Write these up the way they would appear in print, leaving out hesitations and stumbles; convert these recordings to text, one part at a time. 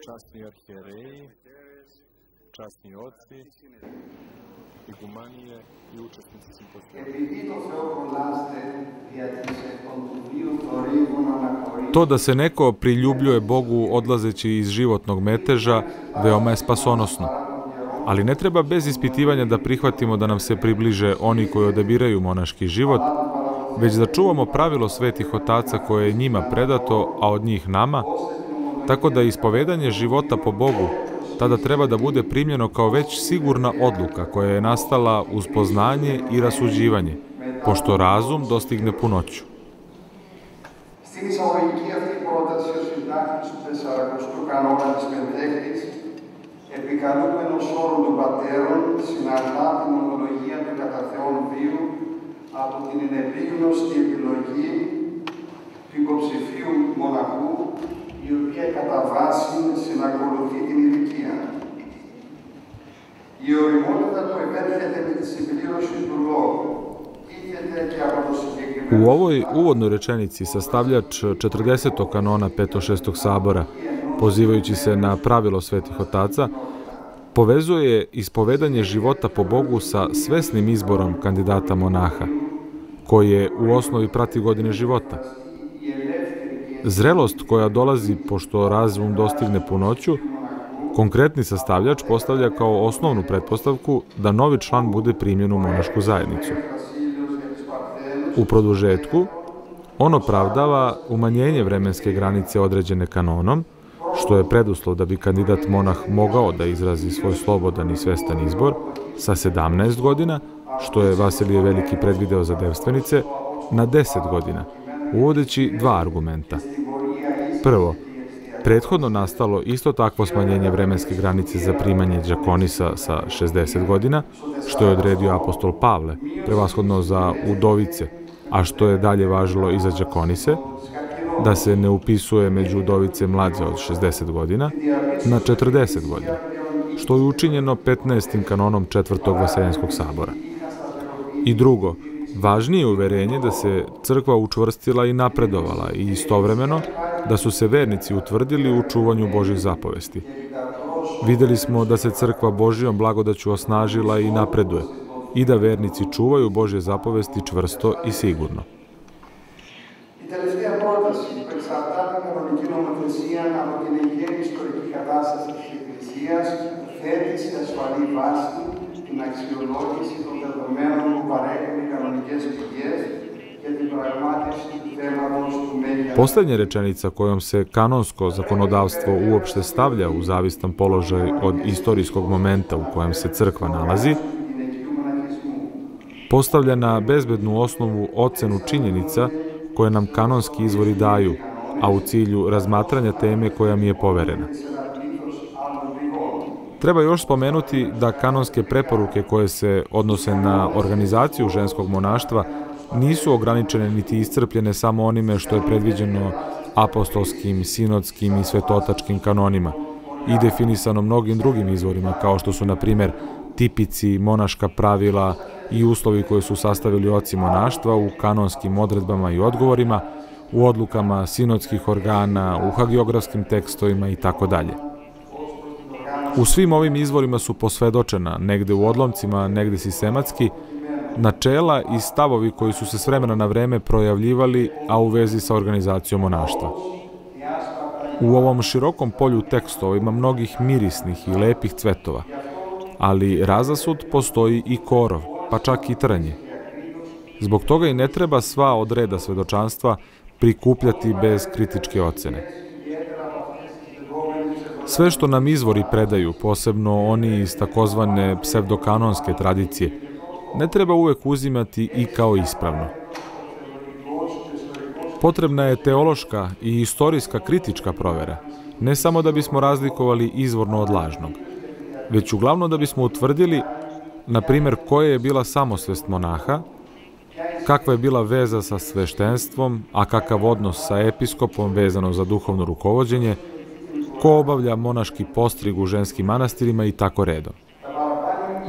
časni arhijereji, časni oci, igumanije i učesnici simpozija. To da se neko priljubljuje Bogu odlazeći iz životnog meteža veoma je spasonosno. Ali ne treba bez ispitivanja da prihvatimo da nam se približe oni koji odabiraju monaški život, već da čuvamo pravilo svetih otaca koje je njima predato, a od njih nama, tako da ispovedanje života po Bogu tada treba da bude primljeno kao već sigurna odluka koja je nastala uz poznanje i rasuđivanje, pošto razum dostigne punoću. Στην εισαγωγική αυτή πρόταση ο συντάκτης του 40ου κανόνα της Πεντέκτης, επικαλούμενος όρων των πατέρων, συναρτά την ομολογία του κατά Θεόν βίου από την ενεπίγνωστη επιλογή του υποψηφίου μοναχού, η οποία κατά βάση συνακολουθεί την ηλικία. Η οριμότητα που επέρχεται με τη συμπλήρωση του λόγου. U ovoj uvodnoj rečenici sastavljač 40. kanona Petošestog sabora, pozivajući se na pravilo svetih otaca, povezuje ispovedanje života po Bogu sa svesnim izborom kandidata monaha, koje u osnovi prati godine života. Zrelost koja dolazi pošto razum dostigne punoću, konkretni sastavljač postavlja kao osnovnu pretpostavku da novi član bude primljen u monašku zajednicu. U produžetku, on opravdava umanjenje vremenske granice određene kanonom, što je preduslov da bi kandidat monah mogao da izrazi svoj slobodan i svestan izbor, sa 17 godina, što je Vasilije Veliki predvideo za devstvenice, na 10 godina, uvodeći dva argumenta. Prvo, prethodno nastalo isto takvo smanjenje vremenske granice za primanje đakonisa sa 60 godina, što je odredio apostol Pavle, prevashodno za udovice, a što je dalje važilo i za đakonise, da se ne upisuje među udovice mlađe od 60 godina na 40 godina, što je učinjeno 15. kanonom 4. Vaseljenskog sabora. I drugo, važnije uverenje da se crkva učvrstila i napredovala i istovremeno da su se vernici utvrdili u čuvanju Božjih zapovesti. Videli smo da se crkva Božjom blagodaću osnažila i napreduje i da vernici čuvaju Božje zapovesti čvrsto i sigurno. Η τελευταία πρόταση που εξαρτάται την κανονική νομοθεσία από την υγιεινή ιστορική κατάσταση της Εκκλησίας θέτει σε ασφαλή βάση την αξιολόγηση των δεδομένων που παρέχουν οι κανονικές πηγές για την πραγμάτιση του θέματος του Μέγιανου. Poslednja rečenica kojom se kanonsko zakonodavstvo uopšte stavlja u zavistan položaj od istorijskog momenta u kojem se crkva nalazi, postavlja na bezbednu osnovu ocenu činjenica koje nam kanonski izvori daju, a u cilju razmatranja teme koja mi je poverena. Treba još spomenuti da kanonske preporuke koje se odnose na organizaciju ženskog monaštva nisu ograničene niti iscrpljene samo onime što je predviđeno apostolskim, sinodskim i svetotačkim kanonima i definisano mnogim drugim izvorima, kao što su, na primer, tipici, monaška pravila i uslovi koje su sastavili oci monaštva u kanonskim odredbama i odgovorima, u odlukama sinodskih organa, u hagiografskim tekstovima i tako dalje. U svim ovim izvorima su posvedočena, negde u odlomcima, negde sistematski, načela i stavovi koji su se s vremena na vreme projavljivali, a u vezi sa organizacijom monaštva. U ovom širokom polju tekstova ima mnogih mirisnih i lepih cvetova, ali razasud postoji i korov, pa čak i trnje. Zbog toga i ne treba sva od reda svedočanstva prikupljati bez kritičke ocene. Sve što nam izvori predaju, posebno oni iz takozvane psevdokanonske tradicije, ne treba uvek uzimati i kao ispravno. Potrebna je teološka i istorijska kritička provera, ne samo da bismo razlikovali izvorno od lažnog, već uglavnom da bismo utvrdili, na primjer, koja je bila samosvest monaha, kakva je bila veza sa sveštenstvom, a kakav odnos sa episkopom vezano za duhovno rukovođenje, ko obavlja monaški postrig u ženskim manastirima i tako redom.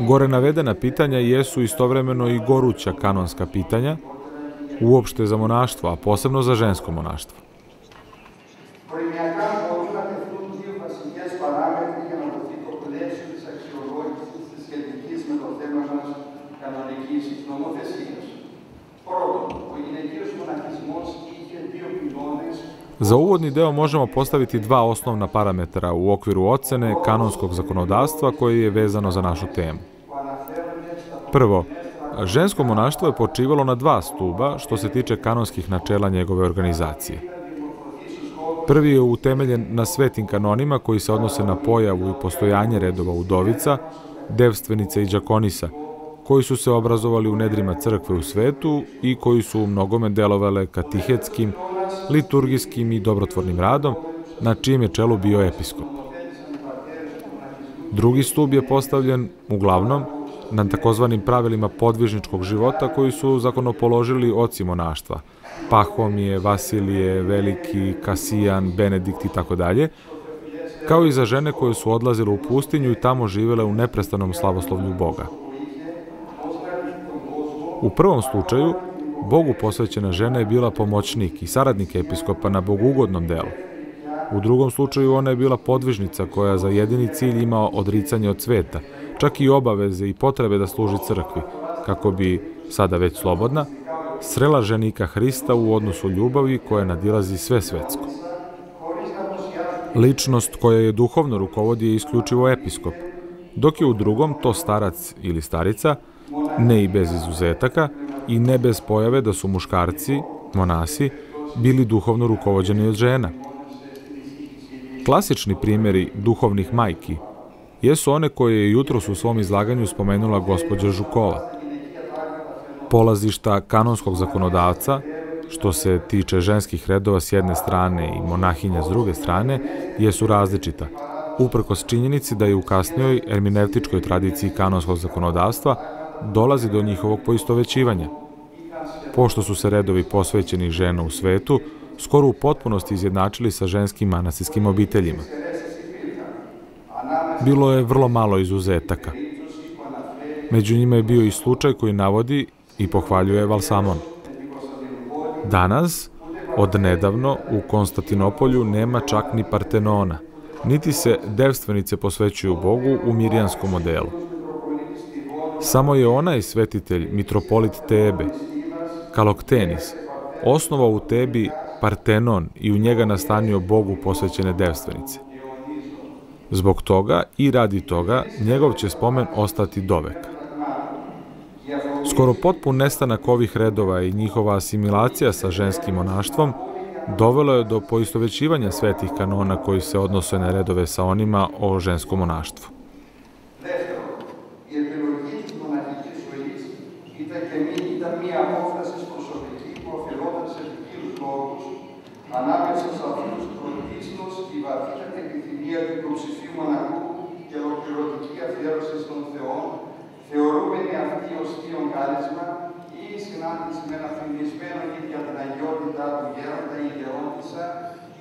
Gore navedena pitanja jesu istovremeno i goruća kanonska pitanja, uopšte za monaštvo, a posebno za žensko monaštvo. Za uvodni deo možemo postaviti dva osnovna parametra u okviru ocene kanonskog zakonodavstva koje je vezano za našu temu. Prvo, žensko monaštvo je počivalo na dva stuba što se tiče kanonskih načela njegove organizacije. Prvi je utemeljen na svetim kanonima koji se odnose na pojavu i postojanje redova udovica, devstvenica i đakonisa, koji su se obrazovali u nedrima crkve u svetu i koji su u mnogome delovale katihetskim, liturgijskim i dobrotvornim radom, na čijem je čelu bio episkop. Drugi stub je postavljen, uglavnom, na takozvanim pravilima podvižničkog života koji su zakonopoložili oci monaštva, Pahomije, Vasilije, Veliki, Kasijan, Benedikt i tako dalje, kao i za žene koje su odlazile u pustinju i tamo živele u neprestanom slavoslovlju Boga. U prvom slučaju, Bogu posvećena žena je bila pomoćnik i saradnik episkopa na bogugodnom delu. U drugom slučaju ona je bila podvižnica koja za jedini cilj imao odricanje od sveta, čak i obaveze i potrebe da služi crkvi, kako bi, sada već slobodna, srela ženika Hrista u odnosu ljubavi koja nadilazi sve svetsko. Ličnost koja je duhovno rukovodi je isključivo episkop, dok je u drugom to starac ili starica, ne i bez izuzetaka i ne bez pojave da su muškarci, monasi, bili duhovno rukovođeni od žena. Klasični primjeri duhovnih majki jesu one koje je jutros u svom izlaganju spomenula gospođa Žukova. Polazišta kanonskog zakonodavca, što se tiče ženskih redova s jedne strane i monahinja s druge strane, jesu različita, uprkos činjenici da je u kasnijoj ermineutičkoj tradiciji kanonskog zakonodavstva dolazi do njihovog poistovećivanja. Pošto su se redovi posvećenih žena u svetu skoro u potpunosti izjednačili sa ženskim manasijskim obiteljima. Bilo je vrlo malo izuzetaka. Među njima je bio i slučaj koji navodi i pohvaljuje Valsamon. Danas, odnedavno, u Konstantinopolju nema čak ni Partenona, niti se devstvenice posvećuju Bogu u mirjanskom modelu. Samo je onaj svetitelj, mitropolit Tebe, Kaloktenis, osnovao u Tebi Partenon i u njega nastanio Bogu posvećene devstvenice. Zbog toga i radi toga njegov će spomen ostati doveka. Skoro potpun nestanak ovih redova i njihova asimilacija sa ženskim monaštvom dovelo je do poistovećivanja svetih kanona koji se odnose na redove sa onima o ženskom monaštvu. Ανάμεσα σε αυτούς πρωτίστως η βαθύτατη επιθυμία του υποψηφίου μοναχού και ολοκληρωτική αφιέρωση στον Θεό, θεωρούμενη αυτή ως θείον κάλεσμα ή η συνάντηση με ένα φημισμένο για την αγιότητά του γέροντα ή γερόντισσα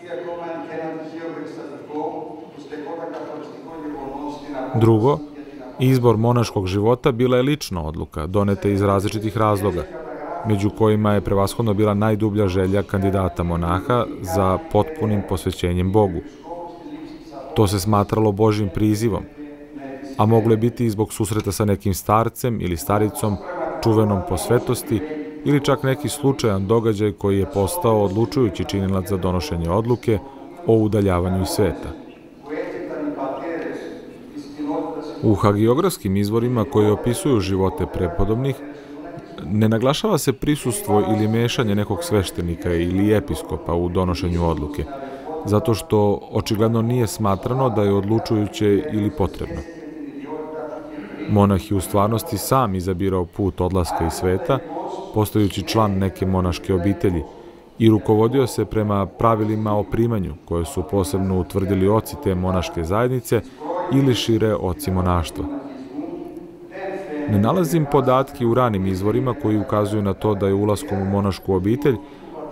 ή ακόμα και ένα τυχαίο περιστατικό που στεκόταν καθοριστικό γεγονός στην απόφαση. Drugo, izbor monaškog života bila je lična odluka, doneta iz različitih razloga, među kojima je prevashodno bila najdublja želja kandidata monaha za potpunim posvećenjem Bogu. To se smatralo Božjim prizivom, a moglo je biti i zbog susreta sa nekim starcem ili staricom, čuvenom po svetosti, ili čak neki slučajan događaj koji je postao odlučujući činilac za donošenje odluke o udaljavanju iz sveta. U hagiografskim izvorima koji opisuju živote prepodobnih, ne naglašava se prisustvo ili mešanje nekog sveštenika ili episkopa u donošenju odluke, zato što očigledno nije smatrano da je odlučujuće ili potrebno. Monah je u stvarnosti sam izabirao put odlaska iz sveta, postajući član neke monaške obitelji, i rukovodio se prema pravilima o primanju, koje su posebno utvrdili oci te monaške zajednice ili šire oci monaštva. Ne nalazim podatke u ranim izvorima koji ukazuju na to da je ulaskom u monašku obitelj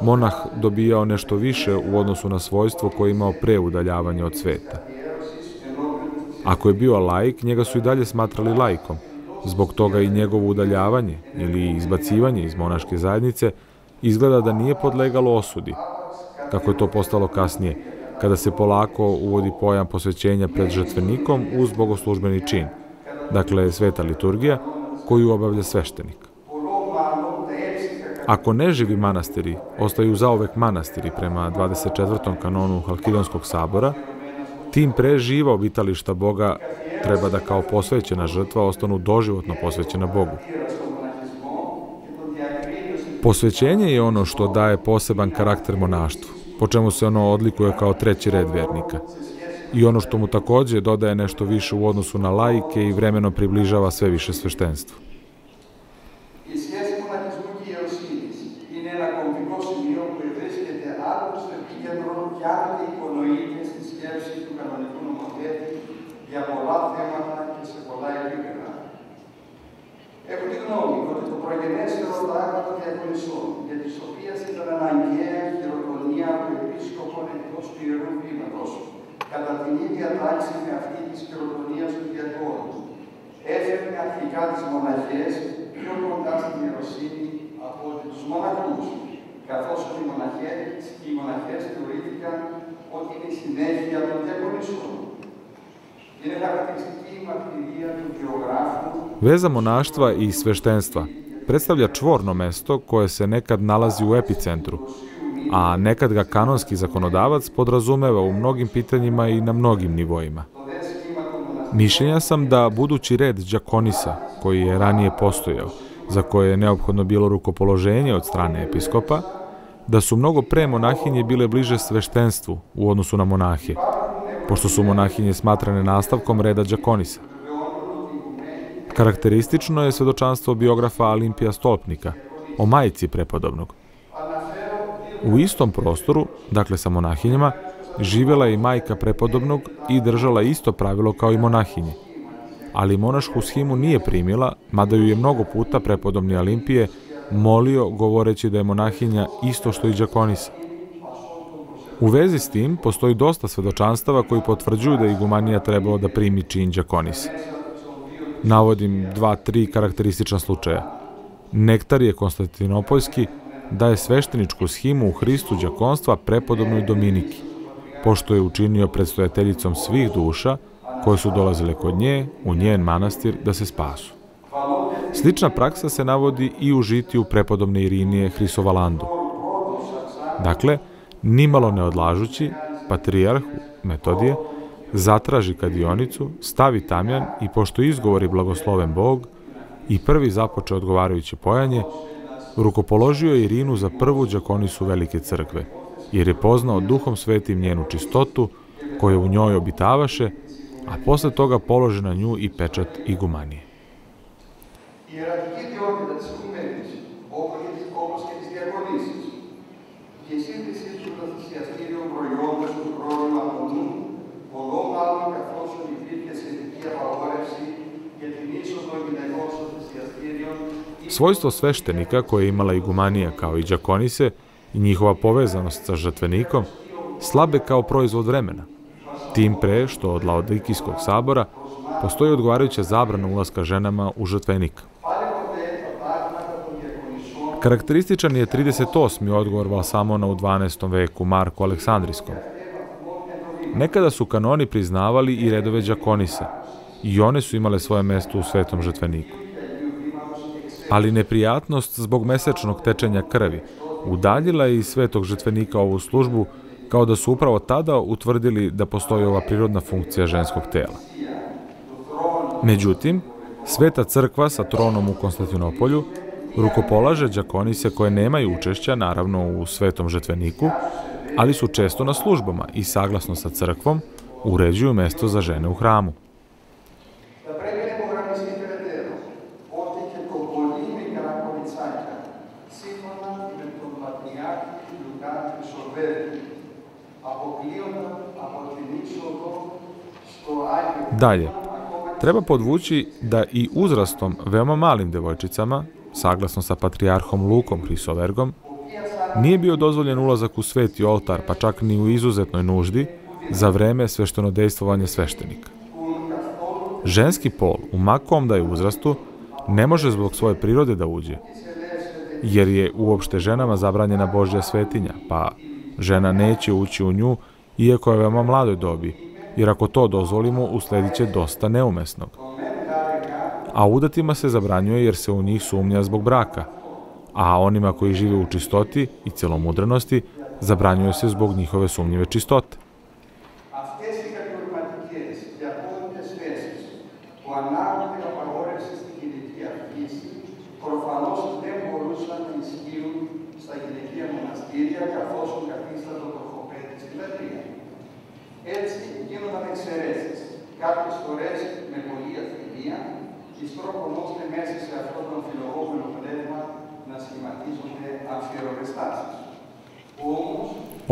monah dobijao nešto više u odnosu na svojstvo koje je imao pre udaljavanja od sveta. Ako je bio laik, njega su i dalje smatrali laikom, zbog toga i njegovo udaljavanje ili izbacivanje iz monaške zajednice izgleda da nije podlegalo osudi, kako je to postalo kasnije, kada se polako uvodi pojam posvećenja pred žrtvenikom uz bogoslužbeni čin, dakle sveta liturgija, koju obavlja sveštenik. Ako neživi manastiri ostaju zauvek manastiri prema 24. kanonu Halkidonskog sabora, tim pre živa obitališta Boga treba da kao posvećena žrtva ostanu doživotno posvećena Bogu. Posvećenje je ono što daje poseban karakter monaštvu, po čemu se ono odlikuje kao treći red vernika. I ono što mu takođe dodaje nešto više u odnosu na laike i vremeno približava sve više sveštenstvu. Έχω τη γνώμη ότι το προγενέστερο δάγμα των διακονισών, για τις οποίες ήταν αναγκαία χειροτονία του επίσκοπων εντός του Ιερού Βήματος, κατά την ίδια τάξη με αυτή της χειροτονίας του διακόνου, έφερνε αρχικά τις μοναχές πιο κοντά στην ιεροσύνη από τους μοναχούς, καθώς οι μοναχές θεωρήθηκαν ότι είναι η συνέχεια των διακονισών. Είναι χαρακτηριστική η μαρτυρία του γεωγράφου. Veza monaštva i sveštenstva predstavlja čvorno mesto koje se nekad nalazi u epicentru, a nekad ga kanonski zakonodavac podrazumeva u mnogim pitanjima i na mnogim nivoima. Mišljenja sam da budući red đakonisa, koji je ranije postojao, za koje je neophodno bilo rukopoloženje od strane episkopa, da su mnogo pre monahinje bile bliže sveštenstvu u odnosu na monahe, pošto su monahinje smatrane nastavkom reda đakonisa. Karakteristično je svedočanstvo biografa Alimpija Stolpnika o majici prepodobnog. U istom prostoru, dakle sa monahinjama, živjela je i majka prepodobnog i držala isto pravilo kao i monahinje. Ali monašku shimu nije primila, mada ju je mnogo puta prepodobni Alimpije molio govoreći da je monahinja isto što i đakonisa. U vezi s tim postoji dosta svedočanstava koji potvrđuju da je igumanija trebalo da primi čin đakonisa. Navodim 2-3 karakteristična slučaja. Nektarije Konstantinopoljski daje svešteničku shimu u Hristu đakonstva prepodobnoj Dominiki, pošto je učinio predstojateljicom svih duša koje su dolazile kod nje u njen manastir da se spasu. Slična praksa se navodi i u žitiju prepodobne Irinije Hrisovalandu. Dakle, nimalo ne odlažući, patrijarh Metodije zatraži kadionicu, stavi tamjan i pošto izgovori blagosloven Bog i prvi započe odgovarajuće pojanje, rukopoložio je Irinu za prvu đakonisu Velike crkve, jer je poznao Duhom Svetim njenu čistotu koja u njoj obitavaše, a posle toga položi na nju i pečat igumanije. Svojstvo sveštenika koje je imala igumanija kao i đakonise i njihova povezanost sa žrtvenikom slabe kao proizvod vremena, tim pre što od Laodikijskog sabora postoji odgovarajuća zabrana ulaska ženama u žrtvenik. Karakterističan je 38. odgovor Valsamona u 12. veku Marku Aleksandrijskom. Nekada su kanoni priznavali i redove đakonisa i one su imale svoje mesto u svetom žrtveniku. Ali neprijatnost zbog mesečnog tečenja krvi udaljila je iz svetog žrtvenika ovu službu, kao da su upravo tada utvrdili da postoji ova prirodna funkcija ženskog tela. Međutim, Sveta crkva sa tronom u Konstantinopolju rukopolaže đakonise koje nemaju učešća, naravno u svetom žrtveniku, ali su često na službama i saglasno sa crkvom uređuju mesto za žene u hramu. Dalje, treba podvući da i uzrastom veoma malim devojčicama, saglasno sa patrijarhom Lukom Hrisovergom, nije bio dozvoljen ulazak u sveti oltar, pa čak ni u izuzetnoj nuždi, za vreme sveštenodejstvovanja sveštenika. Ženski pol, u makom da je uzrastu, ne može zbog svoje prirode da uđe, jer je uopšte ženama zabranjena Božja svetinja, pa žena neće ući u nju, iako je veoma mladoj dobi, jer ako to dozvolimo, usledit će dosta neumesnog. A udatima se zabranjuje jer se u njih sumnja zbog braka, a onima koji žive u čistoti i celomudrenosti zabranjuje se zbog njihove sumnjive čistote. Έτσι γίνονταν εξαιρέσεις. Κάποιες φορές με πολλή αυθυμία, εις τρόπον ώστε μέσα σε αυτό το αμφιλογόμενο πνεύμα να σχηματίζονται αμφιεροβες τάσεις.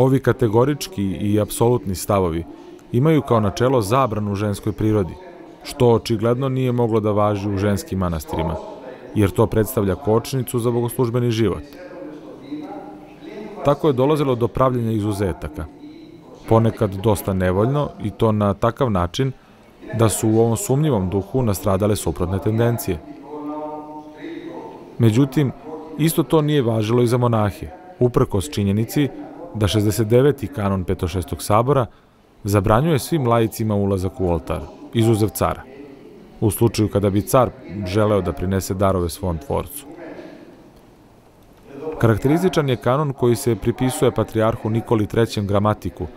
Ovi kategorički i apsolutni stavovi imaju kao načelo zabranu ženskoj prirodi, što očigledno nije moglo da važi u ženskim manastirima, jer to predstavlja kočnicu za bogoslužbeni život. Tako je dolazilo do pravljenja izuzetaka, ponekad dosta nevoljno i to na takav način da su u ovom sumnjivom duhu nastradale suprotne tendencije. Međutim, isto to nije važilo i za monahe, uprkos činjenici da 69. kanon Petošestog sabora zabranjuje svim laicima ulazak u oltar, izuzev cara, u slučaju kada bi car želeo da prinese darove svom tvorcu. Karakterističan je kanon koji se pripisuje patrijarhu Nikoli III. Gramatiku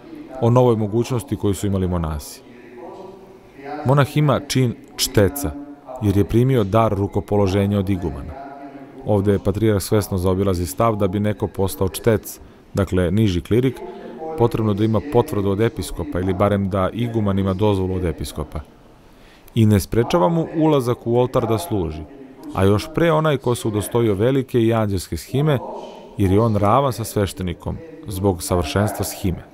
o novoj mogućnosti koju su imali monasi. Monah ima čin čteca, jer je primio dar rukopoloženja od igumana. Ovde je patrijarh svesno zaobilazi stav da bi neko postao čtec, dakle niži klirik, potrebno da ima potvrdu od episkopa ili barem da iguman ima dozvolu od episkopa. I ne sprečava mu ulazak u oltar da služi, a još pre onaj ko se udostojio velike i anđelske shime, jer je on ravan sa sveštenikom zbog savršenstva shime.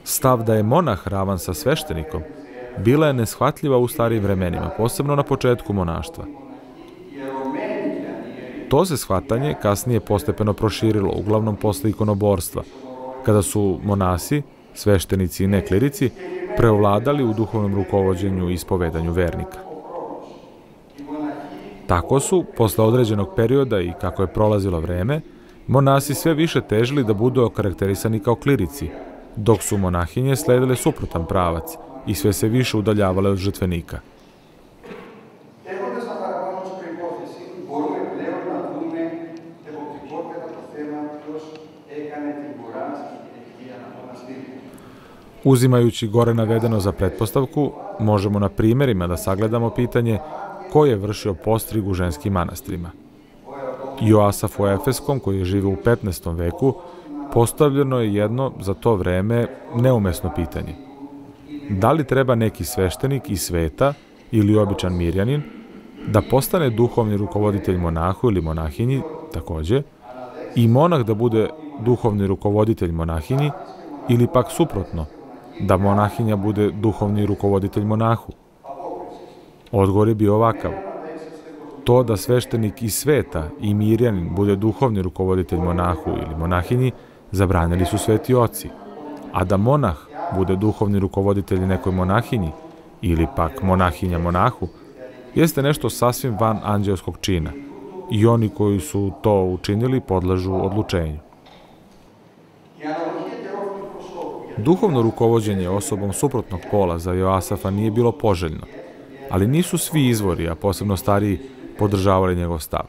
Stav da je monah ravan sa sveštenikom bila je neshvatljiva u starijim vremenima, posebno na početku monaštva. To se shvatanje kasnije postepeno proširilo, uglavnom posle ikonoborstva, kada su monasi, sveštenici i neklirici, preovladali u duhovnom rukovođenju i ispovedanju vernika. Tako su, posle određenog perioda i kako je prolazilo vreme, monasi sve više težili da budu okarakterisani kao klirici, dok su monahinje sledile suprotan pravac i sve se više udaljavale od žrtvenika. Uzimajući gore navedeno za pretpostavku, možemo na primerima da sagledamo pitanje ko je vršio postrig u ženskim manastirima. Joasaf u Efeskom, koji je živio u 15. veku, postavljeno je jedno, za to vreme, neumesno pitanje. Da li treba neki sveštenik iz sveta ili običan mirjanin da postane duhovni rukovoditelj monahu ili monahinji, takođe, i monah da bude duhovni rukovoditelj monahinji, ili pak suprotno, da monahinja bude duhovni rukovoditelj monahu? Odgovor je bio ovakav. To da sveštenik iz sveta i mirjanin bude duhovni rukovoditelj monahu ili monahinji, zabranili su sveti oci, a da monah bude duhovni rukovoditelj nekoj monahinji ili pak monahinja monahu, jeste nešto sasvim van anđelskog čina i oni koji su to učinili podležu odlučenju. Duhovno rukovođenje osobom suprotnog pola za Joasafa nije bilo poželjno, ali nisu svi izvori, a posebno stariji, podržavali njegov stav.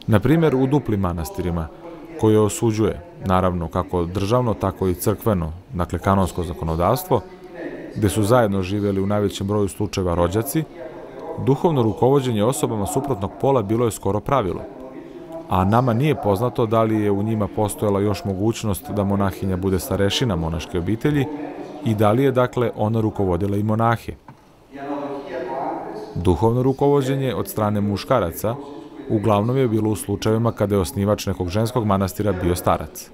Na primjer, u duplim manastirima, koje osuđuje, naravno, kako državno, tako i crkveno, dakle kanonsko zakonodavstvo, gde su zajedno živjeli u najvećem broju slučajeva rođaci, duhovno rukovođenje osobama suprotnog pola bilo je skoro pravilo, a nama nije poznato da li je u njima postojala još mogućnost da monahinja bude starešina monaške obitelji i da li je, dakle, ona rukovodila i monahe. Duhovno rukovođenje od strane muškaraca uglavnom je bilo u slučajevima kada je osnivač nekog ženskog manastira bio starac.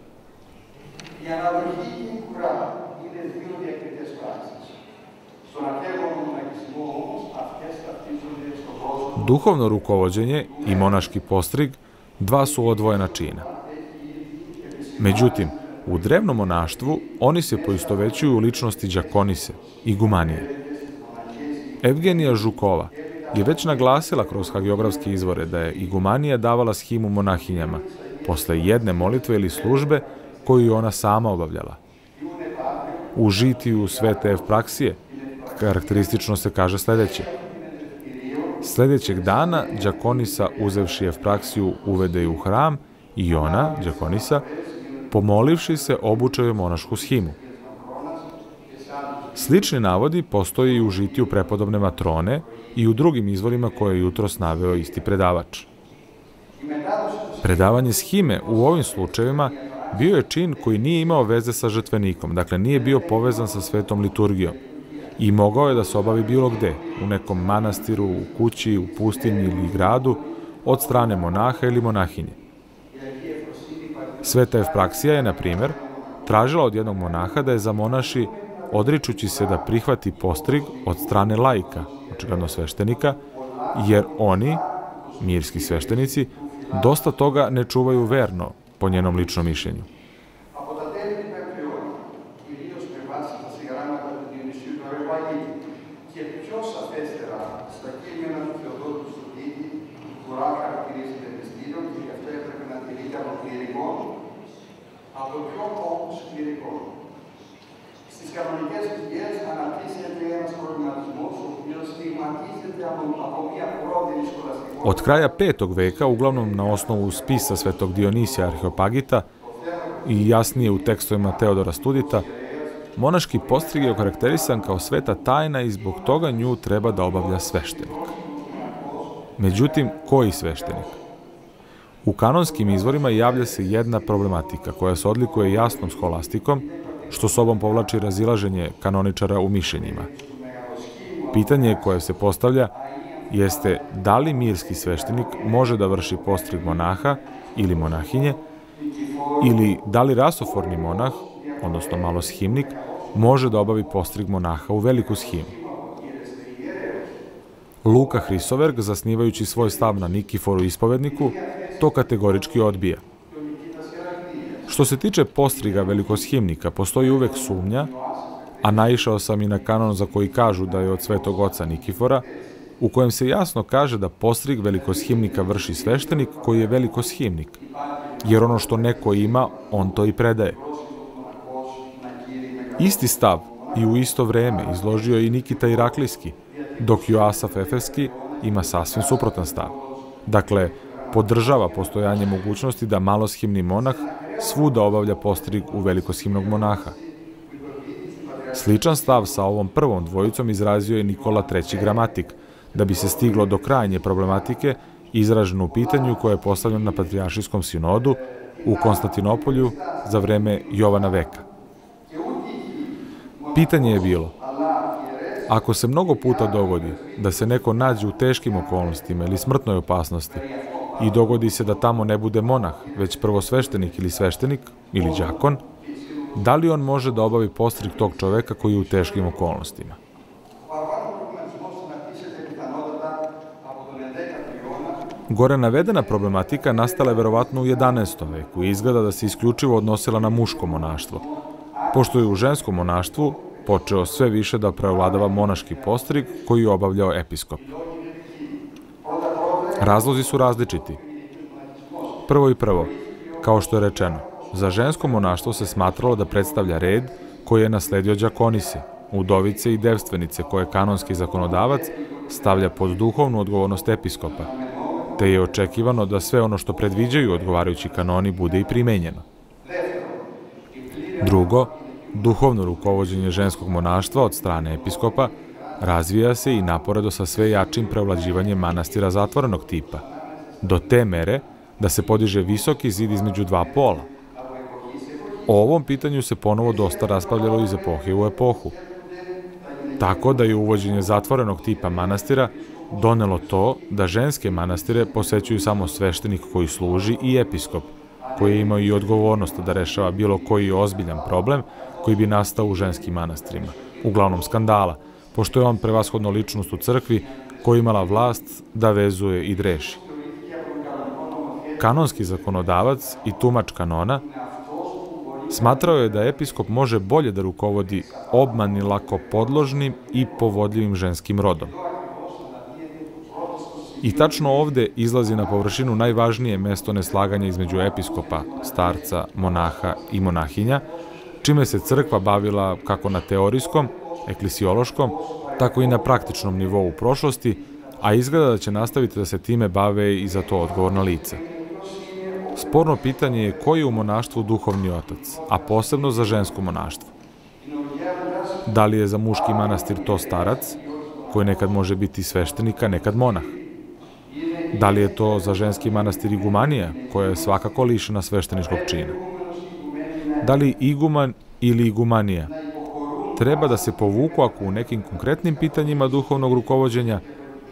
Duhovno rukovođenje i monaški postrig dva su odvojena čina. Međutim, u drevnom monaštvu oni se poistovećuju u ličnosti đakonise, igumanije. Evgenija Žukova je već naglasila kroz hagiografske izvore da je igumanija davala shimu monahinjama posle jedne molitve ili službe koju je ona sama obavljala. U žitiju Svete Evpraksije karakteristično se kaže sledeće. Sledećeg dana đakonisa, uzevši Evpraksiju, uvede je u hram i ona, đakonisa, pomolivši se, obuče joj monašku shimu. Slični navodi postoji i u žitiju prepodobne matrone i u drugim izvorima koje je jutros naveo isti predavač. Predavanje shime u ovim slučajevima bio je čin koji nije imao veze sa žrtvenikom, dakle nije bio povezan sa svetom liturgijom i mogao je da se obavi bilo gde, u nekom manastiru, u kući, u pustinji ili gradu, od strane monaha ili monahinje. Sveta Evpraksija je, na primer, tražila od jednog monaha da je zamonaši, odričući se da prihvati postrig od strane laika, očigledno sveštenika, jer oni, mirski sveštenici, dosta toga ne čuvaju verno, po njenom ličnom mišljenju. Od kraja 5. veka, uglavnom na osnovu spisa svetog Dionisija Areopagita i jasnije u tekstovima Teodora Studita, monaški postrig je okarakterisan kao sveta tajna i zbog toga nju treba da obavlja sveštenik. Međutim, koji sveštenik? U kanonskim izvorima javlja se jedna problematika koja se odlikuje jasnom scholastikom, što sobom povlači razilaženje kanoničara u mišljenjima. Pitanje koje se postavlja jeste da li mirski sveštenik može da vrši postrig monaha ili monahinje, ili da li rasoforni monah, odnosno maloshimnik, može da obavi postrig monaha u veliku shimu. Luka Hrisoverg, zasnivajući svoj stav na Nikiforu ispovedniku, to kategorički odbija. Što se tiče postriga velikoshimnika, postoji uvek sumnja, a naišao sam i na kanon za koji kažu da je od svetog oca Nikifora, u kojem se jasno kaže da postrig velikoshimnika vrši sveštenik koji je velikoshimnik, jer ono što neko ima, on to i predaje. Isti stav i u isto vreme izložio i Nikita Iraklijski, dok Joasaf Efeski ima sasvim suprotan stav. Dakle, podržava postojanje mogućnosti da maloshimni monah svuda obavlja postrig u velikoshimnog monaha. Sličan stav sa ovom prvom dvojicom izrazio je Nikola III. Gramatik, da bi se stiglo do krajnje problematike izraženo u pitanju koje je postavljeno na Patrijaršijskom sinodu u Konstantinopolju za vreme Jovana Veka. Pitanje je bilo, ako se mnogo puta dogodi da se neko nađe u teškim okolnostima ili smrtnoj opasnosti i dogodi se da tamo ne bude monah, već prvosveštenik ili sveštenik ili đakon, da li on može da obavi postrig tog čoveka koji je u teškim okolnostima? Gore navedena problematika nastala je verovatno u 11. veku i izgleda da se isključivo odnosila na muško monaštvo, pošto je u ženskom monaštvu počeo sve više da preovladava monaški postrig koji je obavljao episkop. Razlozi su različiti. Prvo, kao što je rečeno, za žensko monaštvo se smatralo da predstavlja red koji je nasledio đakonise, udovice i devstvenice koje kanonski zakonodavac stavlja pod duhovnu odgovornost episkopa, te je očekivano da sve ono što predviđaju odgovarajući kanoni bude i primenjeno. Drugo, duhovno rukovođenje ženskog monaštva od strane episkopa razvija se i naporedo sa sve jačim preovlađivanjem manastira zatvorenog tipa, do te mere da se podiže visoki zid između dva pola. O ovom pitanju se ponovo dosta raspravljalo iz epohe u epohu. Tako da je uvođenje zatvorenog tipa manastira donelo to da ženske manastire posećuju samo sveštenik koji služi i episkop, koji je imao i odgovornost da rešava bilo koji ozbiljan problem koji bi nastao u ženskim manastirima, uglavnom skandala, pošto je on prevashodno ličnost u crkvi koja je imala vlast da vezuje i dreši. Kanonski zakonodavac i tumač kanona smatrao je da episkop može bolje da rukovodi obmani lako podložnim i povodljivim ženskim rodom. I tačno ovde izlazi na površinu najvažnije mesto neslaganja između episkopa, starca, monaha i monahinja, čime se crkva bavila kako na teorijskom, eklesiološkom, tako i na praktičnom nivou u prošlosti, a izgleda da će nastaviti da se time bave i za to odgovorna lica. Sporno pitanje je koji je u monaštvu duhovni otac, a posebno za žensko monaštvo. Da li je za muški manastir to starac, koji nekad može biti sveštenik, a nekad monah? Da li je to za ženski manastir igumanija, koja je svakako lišena svešteničkog čina? Da li iguman ili igumanija treba da se povuku ako u nekim konkretnim pitanjima duhovnog rukovođenja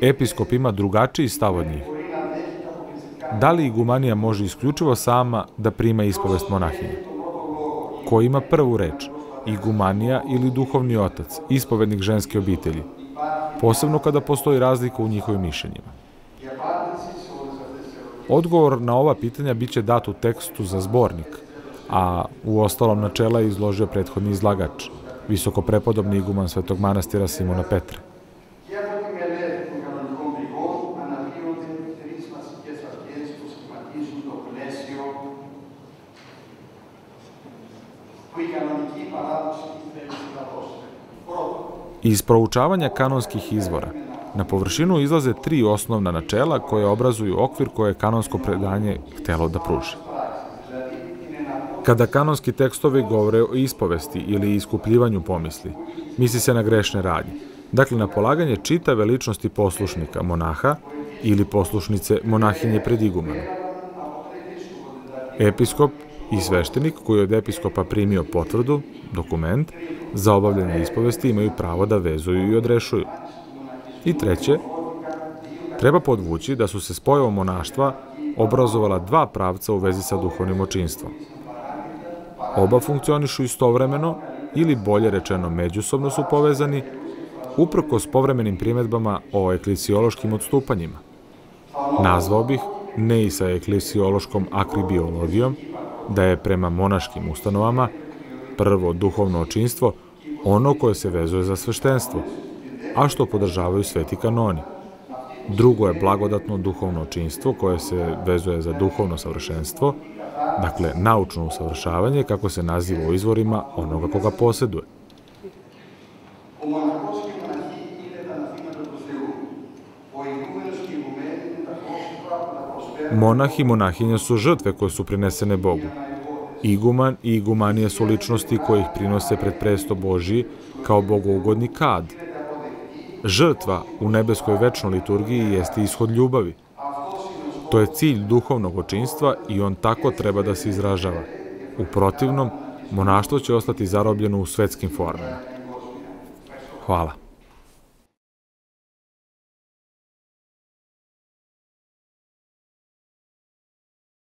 episkop ima drugačiji stav od njih? Da li igumanija može isključivo sama da prima ispovest monahinje? Ko ima prvu reč, igumanija ili duhovni otac, ispovednik ženske obitelji, posebno kada postoji razlika u njihovim mišljenjima? Odgovor na ova pitanja biće dat u tekstu za zbornik, a u ostalom načela je izložio prethodni izlagač, visoko prepodobni iguman Svetog manastira Simona Petra. Iz proučavanja kanonskih izvora na površinu izlaze 3 osnovna načela koje obrazuju okvir koje je kanonsko predanje htelo da pruži. Kada kanonski tekstovi govore o ispovesti ili iskupljivanju pomisli, misli se na grešne radnje, dakle na polaganje čitave ličnosti poslušnika, monaha ili poslušnice monahinje pred igumanom. Episkop i sveštenik koji je od episkopa primio potvrdu, dokument, za obavljanje ispovesti imaju pravo da vezuju i odrešuju. I treće, treba podvući da su se s pojavom monaštva obrazovala 2 pravca u vezi sa duhovnim očinstvom. Oba funkcionišu istovremeno ili bolje rečeno međusobno su povezani, uprkos povremenim primedbama o eklesiološkim odstupanjima. Nazvao bih, ne i sa eklesiološkom akribiologijom, da je prema monaškim ustanovama prvo duhovno očinstvo ono koje se vezuje za sveštenstvo, a što podržavaju sveti kanoni. Drugo je blagodatno duhovno očinstvo koje se vezuje za duhovno savršenstvo, dakle naučno usavršavanje kako se naziva u izvorima onoga koga posjeduje. Monah i monahinja su žrtve koje su prinesene Bogu. Iguman i igumanija su ličnosti koje ih prinose pred presto Božiji kao bogougodni kad. Žrtva u nebeskoj večnoj liturgiji jeste ishod ljubavi. To je cilj duhovnog očinstva i on tako treba da se izražava. U protivnom, monaštvo će ostati zarobljeno u svetskim formama. Hvala.